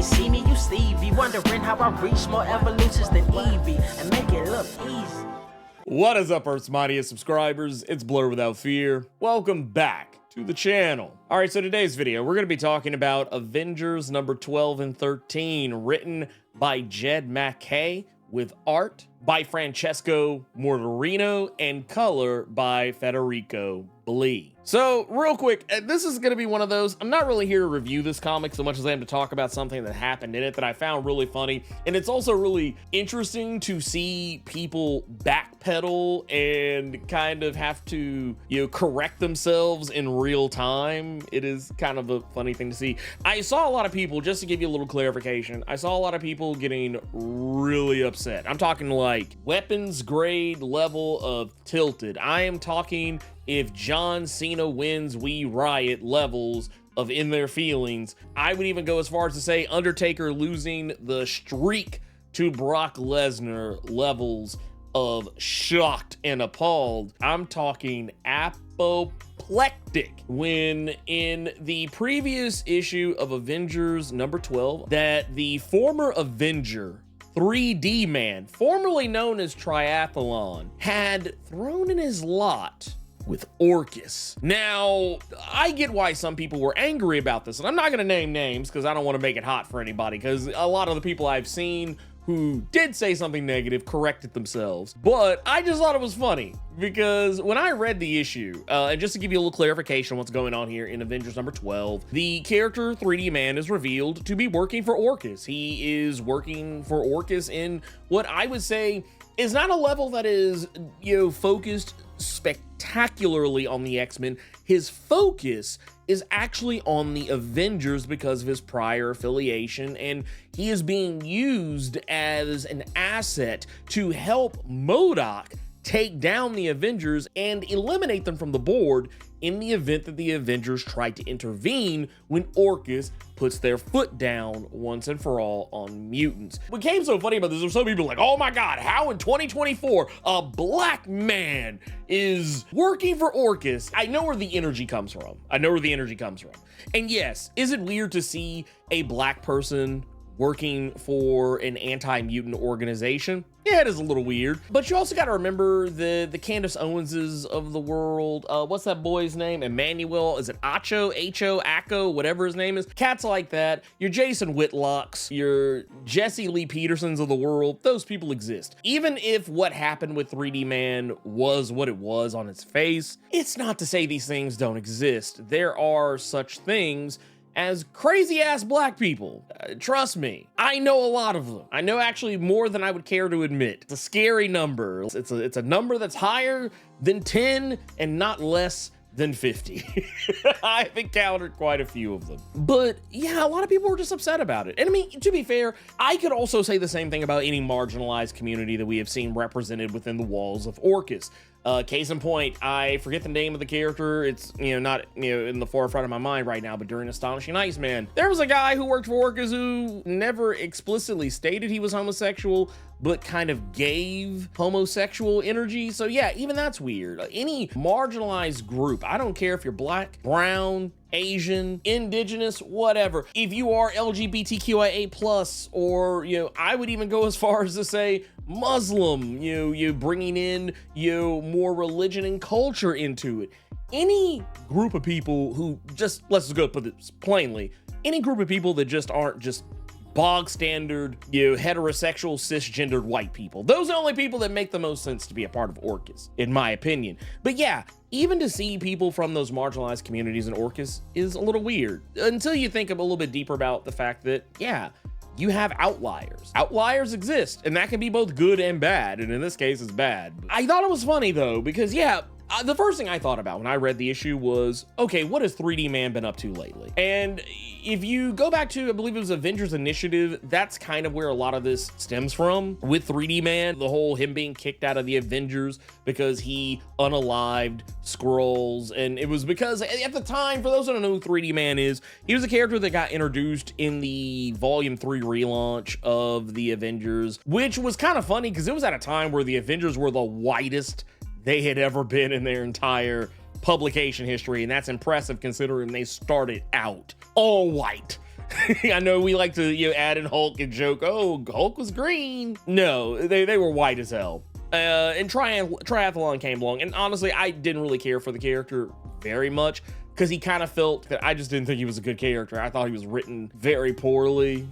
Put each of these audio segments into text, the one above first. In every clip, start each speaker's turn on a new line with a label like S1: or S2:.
S1: ain't see me, you Stevie. Wondering how I reach more evolutions than Evie and make it look easy.
S2: What is up, Earth's mightiest subscribers? It's Blerd without fear. Welcome back to the channel. All right, so today's video, we're going to be talking about Avengers number 12 and 13, written by Jed MacKay, with art by Francesco Mortarino and color by Federico Blee. So real quick, this is going to be one of those, I'm not really here to review this comic so much as I am to talk about something that happened in it that I found really funny. And it's also really interesting to see people backpedal and kind of have to, correct themselves in real time. It is kind of a funny thing to see. I saw a lot of people, just to give you a little clarification, I saw a lot of people getting really upset. I'm talking like weapons grade level of tilted. I am talking if John Cena wins, we riot levels of in their feelings. I would even go as far as to say Undertaker losing the streak to Brock Lesnar levels of shocked and appalled. I'm talking apoplectic when in the previous issue of Avengers number 12 that the former Avenger 3D Man, formerly known as Triathlon, had thrown in his lot with Orchis. Now, I get why some people were angry about this, and I'm not gonna name names because I don't want to make it hot for anybody, because a lot of the people I've seen who did say something negative corrected themselves. But I just thought it was funny because when I read the issue, and just to give you a little clarification on what's going on here in Avengers number 12, the character 3D Man is revealed to be working for Orchis. He is working for Orchis in what I would say is not a level that is, focused spectacularly on the X-Men. His focus is actually on the Avengers because of his prior affiliation, and he is being used as an asset to help MODOK take down the Avengers and eliminate them from the board in the event that the Avengers try to intervene when Orchis puts their foot down once and for all on mutants. What became so funny about this, there's some people like, oh my God, how in 2024 a black man is working for Orchis? I know where the energy comes from. And yes, is it weird to see a black person working for an anti-mutant organization? Yeah, it is a little weird, but you also got to remember the Candace Owenses of the world. What's that boy's name? Emmanuel? Is it Acho, Acco, whatever his name is? Cats like that. Your Jason Whitlocks, your Jesse Lee Petersons of the world. Those people exist. Even if what happened with 3D Man was what it was on its face, it's not to say these things don't exist. There are such things as crazy ass black people. Trust me, I know a lot of them. I know actually more than I would care to admit. It's a scary number. It's a number that's higher than 10 and not less than 50. I've encountered quite a few of them. But yeah, a lot of people were just upset about it. And I mean, to be fair, I could also say the same thing about any marginalized community that we have seen represented within the walls of Orchis. Case in point, I forget the name of the character. It's, not, in the forefront of my mind right now, but during Astonishing Iceman, there was a guy who worked for Orchis who never explicitly stated he was homosexual, but kind of gave homosexual energy. So yeah, even that's weird. Any marginalized group, I don't care if you're black, brown, Asian, indigenous, whatever. If you are LGBTQIA+, or, I would even go as far as to say Muslim, you bringing in, more religion and culture into it. Any group of people who just, let's just go put this plainly, any group of people that just aren't just bog standard, heterosexual, cisgendered white people. Those are the only people that make the most sense to be a part of Orchis, in my opinion. But yeah, even to see people from those marginalized communities in Orchis is a little weird until you think a little bit deeper about the fact that, yeah, you have outliers. Outliers exist, and that can be both good and bad, and in this case, it's bad. I thought it was funny, though, because, yeah, the first thing I thought about when I read the issue was, okay, what has 3D Man been up to lately? And if you go back to, I believe it was Avengers Initiative, that's kind of where a lot of this stems from with 3D Man, the whole him being kicked out of the Avengers because he unalived Skrulls. And it was because at the time, for those who don't know who 3D Man is, he was a character that got introduced in the Volume 3 relaunch of the Avengers, which was kind of funny because it was at a time where the Avengers were the whitest they had ever been in their entire publication history, and that's impressive considering they started out all white. I know we like to add in Hulk and joke, oh, Hulk was green. No, they were white as hell. And Triathlon came along, and honestly, I didn't really care for the character very much because he kind of felt that I just didn't think he was a good character. I thought he was written very poorly.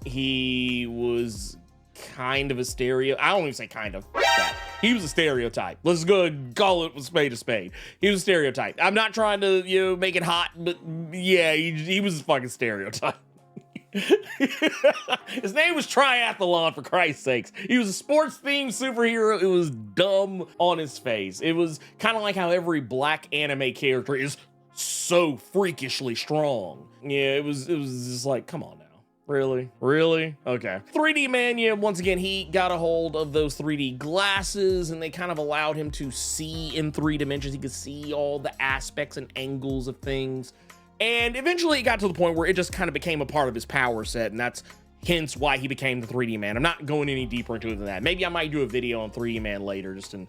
S2: He was kind of a I don't even say kind of. He was a stereotype. Let's go and call it a spade. He was a stereotype. I'm not trying to make it hot, but yeah, he was a fucking stereotype. His name was Triathlon, for Christ's sakes. He was a sports themed superhero. It was dumb on his face. It was kind of like how every black anime character is so freakishly strong. Yeah, it was just like, come on now. Really? Okay. 3D Mania, once again, he got a hold of those 3D glasses and they kind of allowed him to see in 3 dimensions. He could see all the aspects and angles of things. And eventually it got to the point where it just kind of became a part of his power set, and that's hence why he became the 3D Man. I'm not going any deeper into it than that. Maybe I might do a video on 3D Man later, just in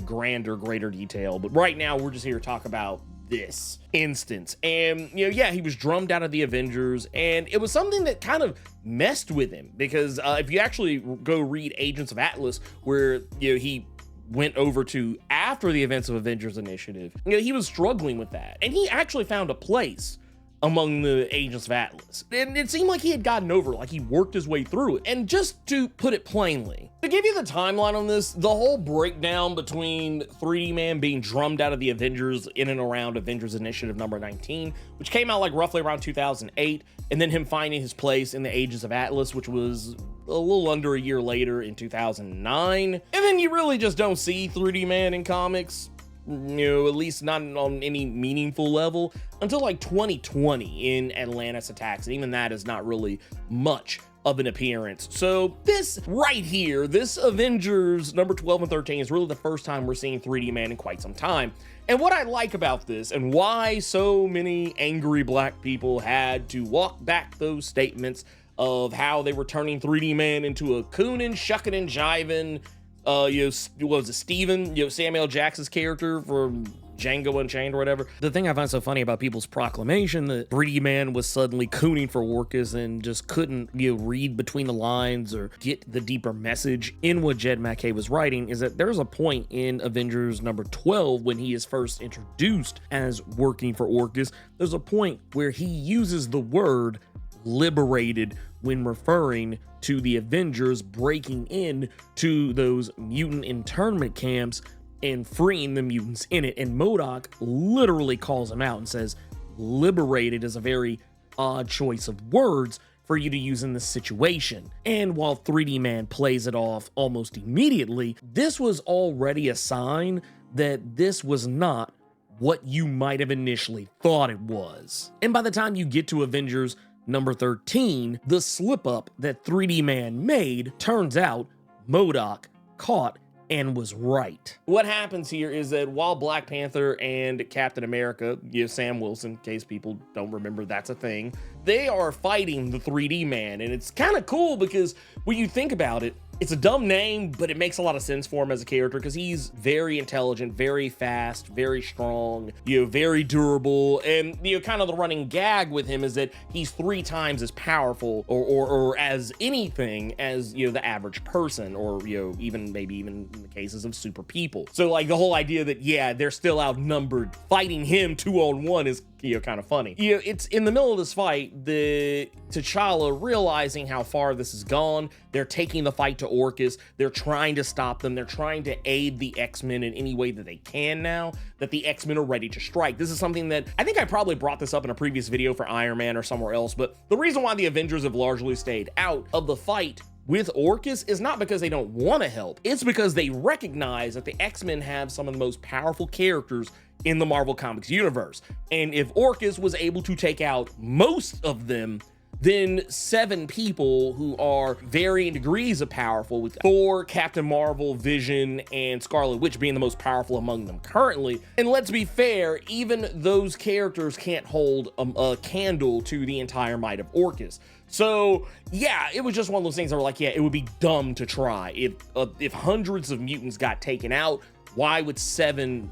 S2: greater detail. But right now we're just here to talk about this instance. And yeah, he was drummed out of the Avengers, and it was something that kind of messed with him because if you actually go read Agents of Atlas, where he went over to after the events of Avengers Initiative, he was struggling with that, and he actually found a place among the Agents of Atlas. And it seemed like he had gotten over it, like he worked his way through it. And just to put it plainly, to give you the timeline on this, the whole breakdown between 3D Man being drummed out of the Avengers in and around Avengers Initiative number 19, which came out like roughly around 2008, and then him finding his place in the Agents of Atlas, which was a little under a year later in 2009. And then you really just don't see 3D Man in comics, at least not on any meaningful level, until like 2020 in Atlantis Attacks, and even that is not really much of an appearance. So this right here, this Avengers number 12 and 13 is really the first time we're seeing 3D Man in quite some time. And what I like about this, and why so many angry black people had to walk back those statements of how they were turning 3D Man into a coonin', shuckin' and jivin', what was it, Steven, Samuel Jackson's character from Django Unchained or whatever. The thing I find so funny about people's proclamation that 3D Man was suddenly cooning for Orchis and just couldn't read between the lines or get the deeper message in what Jed MacKay was writing is that there's a point in Avengers number 12 when he is first introduced as working for Orchis. There's a point where he uses the word liberated when referring to the Avengers breaking in to those mutant internment camps and freeing the mutants in it. And MODOK literally calls him out and says, liberated is a very odd choice of words for you to use in this situation. And while 3D Man plays it off almost immediately, this was already a sign that this was not what you might have initially thought it was. And by the time you get to Avengers number 13, the slip up that 3D Man made turns out MODOK caught and was right. What happens here is that while Black Panther and Captain America, Sam Wilson, in case people don't remember that's a thing, they are fighting the 3D Man, and it's kind of cool because when you think about it, it's a dumb name, but it makes a lot of sense for him as a character because he's very intelligent, very fast, very strong, very durable. And, kind of the running gag with him is that he's 3 times as powerful or as anything as, the average person or, maybe even in the cases of super people. So like the whole idea that, yeah, they're still outnumbered, fighting him 2-on-1 is kind of funny. It's in the middle of this fight, the T'Challa realizing how far this has gone. They're taking the fight to Orchis. They're trying to stop them. They're trying to aid the X-Men in any way that they can now that the X-Men are ready to strike. This is something that I think I probably brought this up in a previous video for Iron Man or somewhere else, but the reason why the Avengers have largely stayed out of the fight with Orchis is not because they don't want to help. It's because they recognize that the X-Men have some of the most powerful characters in the Marvel Comics universe. And if Orchis was able to take out most of them, then 7 people who are varying degrees of powerful, with Thor, Captain Marvel, Vision, and Scarlet Witch being the most powerful among them currently. And let's be fair, even those characters can't hold a candle to the entire might of Orchis. So yeah, it was just one of those things that were like, yeah, it would be dumb to try. If hundreds of mutants got taken out, why would 7,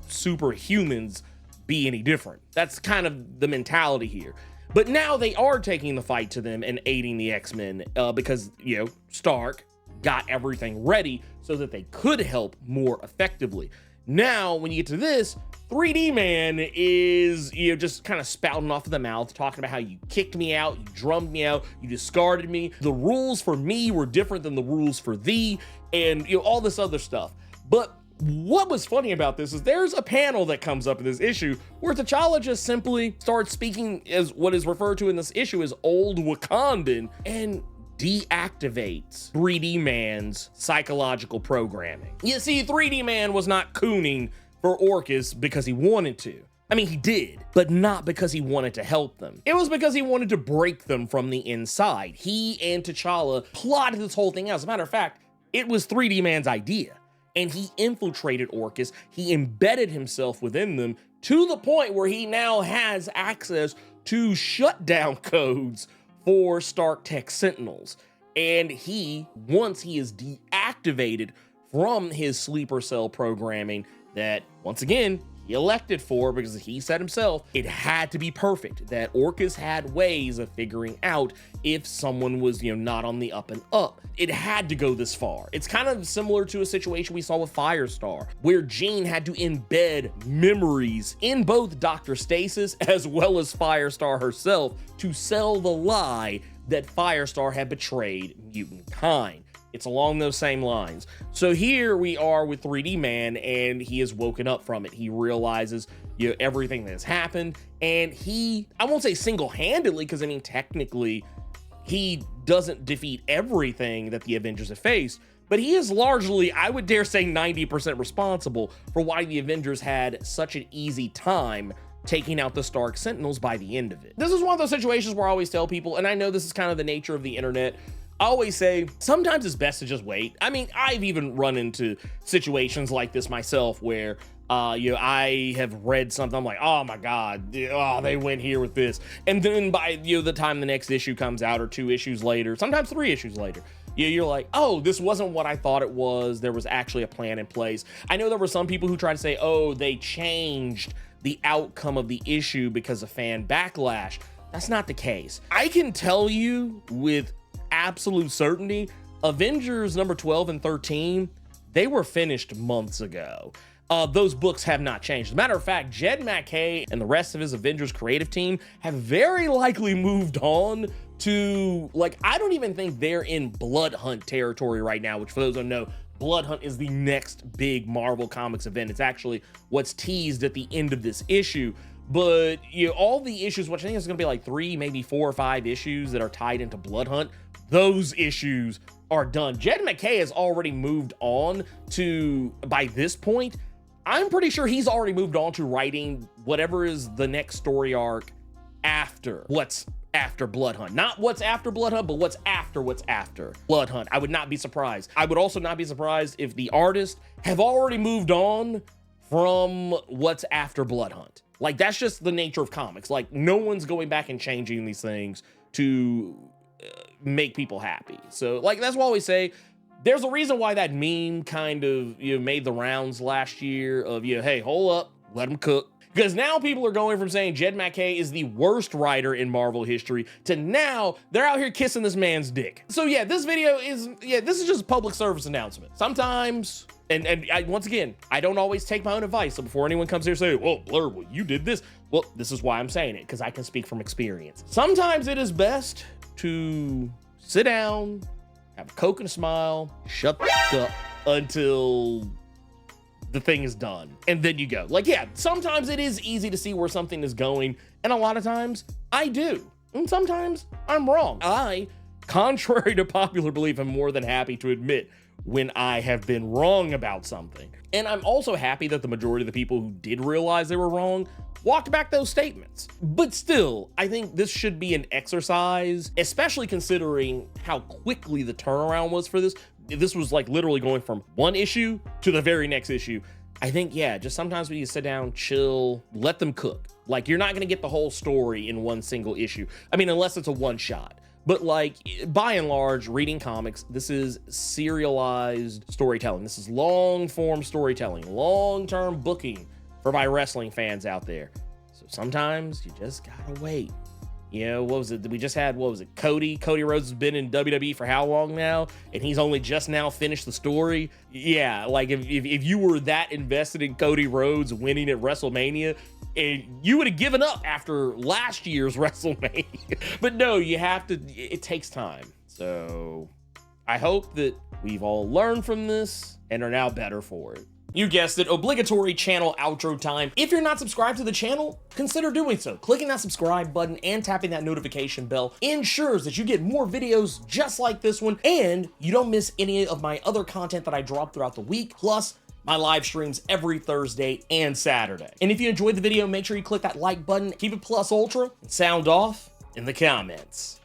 S2: superhumans be any different? That's kind of the mentality here. But now they are taking the fight to them and aiding the X-Men because, you know, Stark got everything ready so that they could help more effectively. Now, when you get to this, 3D Man is, you know, just kind of spouting off of the mouth, talking about how you kicked me out, you drummed me out, you discarded me. The rules for me were different than the rules for thee, and, you know, all this other stuff. But what was funny about this is there's a panel that comes up in this issue where T'Challa just simply starts speaking as what is referred to in this issue as Old Wakandan and deactivates 3D Man's psychological programming. You see, 3D Man was not cooning for Orchis because he wanted to. I mean, he did, but not because he wanted to help them. It was because he wanted to break them from the inside. He and T'Challa plotted this whole thing out. As a matter of fact, it was 3D Man's idea. And he infiltrated Orchis. He embedded himself within them to the point where he now has access to shutdown codes for Stark Tech Sentinels. And he, once he is deactivated from his sleeper cell programming that, once again, he elected for because he said himself, it had to be perfect, that Orchis had ways of figuring out if someone was, you know, not on the up and up. It had to go this far. It's kind of similar to a situation we saw with Firestar, where Jean had to embed memories in both Dr. Stasis as well as Firestar herself to sell the lie that Firestar had betrayed mutant kind. It's along those same lines. So here we are with 3D Man, and he has woken up from it. He realizes, you know, everything that has happened, and he, I won't say single-handedly, because I mean, technically, he doesn't defeat everything that the Avengers have faced, but he is largely, I would dare say, 90% responsible for why the Avengers had such an easy time taking out the Stark Sentinels by the end of it. This is one of those situations where I always tell people, and I know this is kind of the nature of the internet, I always say, sometimes it's best to just wait. I mean, I've even run into situations like this myself where, you know, I have read something, I'm like, oh my God, oh, they went here with this. And then by, you know, the time the next issue comes out, or 2 issues later, sometimes 3 issues later, you're like, oh, this wasn't what I thought it was. There was actually a plan in place. I know there were some people who tried to say, oh, they changed the outcome of the issue because of fan backlash. That's not the case. I can tell you with absolute certainty, Avengers number 12 and 13, they were finished months ago. Those books have not changed. As a matter of fact, Jed MacKay and the rest of his Avengers creative team have very likely moved on to, like, I don't even think they're in Blood Hunt territory right now, which for those who don't know, Blood Hunt is the next big Marvel Comics event. It's actually what's teased at the end of this issue. But, you know, all the issues, which I think is going to be like 3, maybe 4 or 5 issues that are tied into Blood Hunt, those issues are done. Jed MacKay has already moved on to, by this point, I'm pretty sure he's already moved on to writing whatever is the next story arc after what's after Blood Hunt. Not what's after Blood Hunt, but what's after Blood Hunt. I would not be surprised. I would also not be surprised if the artists have already moved on from what's after Blood Hunt. Like, that's just the nature of comics. Like, no one's going back and changing these things to make people happy. So, like, that's why I always say, there's a reason why that meme kind of, you know, made the rounds last year of, you know, hey, hold up, let them cook. Because now people are going from saying Jed MacKay is the worst writer in Marvel history to now they're out here kissing this man's dick. So yeah, this video is, this is just a public service announcement. Sometimes, and once again, I don't always take my own advice. So before anyone comes here and say, well, Blerd, well, you did this. Well, this is why I'm saying it, because I can speak from experience. Sometimes it is best to sit down, have a Coke and a smile, shut the fuck up until the thing is done, and then you go. Like, yeah, sometimes it is easy to see where something is going, and a lot of times I do, and sometimes I'm wrong. I, contrary to popular belief, am more than happy to admit when I have been wrong about something. And I'm also happy that the majority of the people who did realize they were wrong walked back those statements. But still, I think this should be an exercise, especially considering how quickly the turnaround was for this. This was like literally going from one issue to the very next issue. I think, yeah, just sometimes we need to sit down, chill, let them cook. Like, you're not gonna get the whole story in one single issue. I mean, unless it's a one shot. But like, by and large, reading comics, this is serialized storytelling. This is long form storytelling, long-term booking for my wrestling fans out there. So sometimes you just gotta wait. You know, what was it? We just had, what was it? Cody Rhodes has been in WWE for how long now? And he's only just now finished the story. Yeah, like if you were that invested in Cody Rhodes winning at WrestleMania, and you would have given up after last year's WrestleMania. But no, you have to, it takes time. So I hope that we've all learned from this and are now better for it. You guessed it, obligatory channel outro time. If you're not subscribed to the channel, consider doing so. Clicking that subscribe button and tapping that notification bell ensures that you get more videos just like this one, and you don't miss any of my other content that I drop throughout the week, plus my live streams every Thursday and Saturday. And if you enjoyed the video, make sure you click that like button, keep it plus ultra, and sound off in the comments.